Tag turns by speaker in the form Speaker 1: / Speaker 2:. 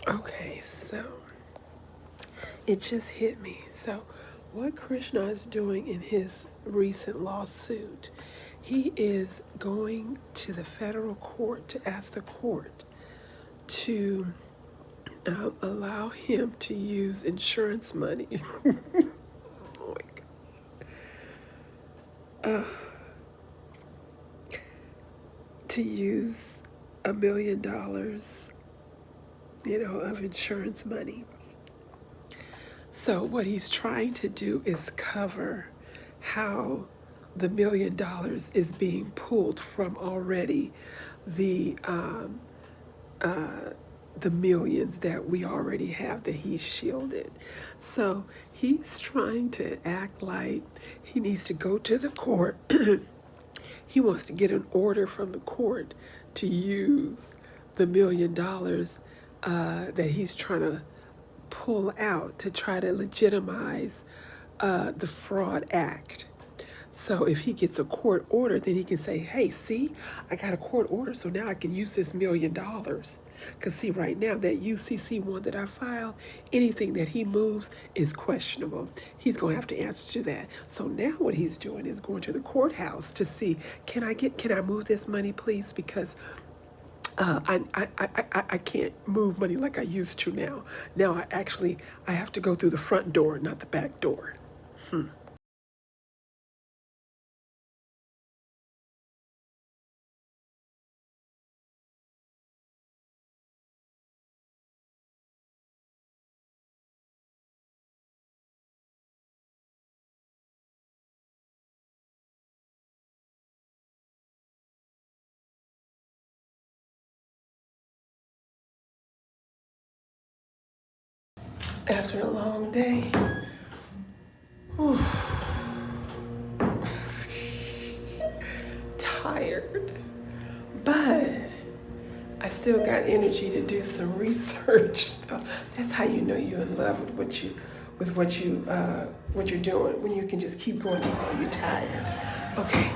Speaker 1: Okay, so it just hit me. So, what Krishna is doing in his recent lawsuit, he is going to the federal court to ask the court to allow him to use insurance money. Oh to use $1 million, of insurance money. So what he's trying to do is cover how the $1 million is being pulled from already the the millions that we already have that he's shielded. So he's trying to act like he needs to go to the court. He wants to get an order from the court to use the $1 million that he's trying to pull out to try to legitimize the fraud act. So if he gets a court order, then he can say, hey, see, I got a court order, so now I can use this $1 million. Because see, right now, that UCC one that I filed, anything that he moves is questionable. He's going to have to answer to that. So now what he's doing is going to the courthouse to see, can I move this money, please? Because I can't move money like I used to now. Now I have to go through the front door, not the back door. After a long day, tired, but I still got energy to do some research. That's how you know you're in love with what you're doing, when you can just keep going even though you're tired. Okay,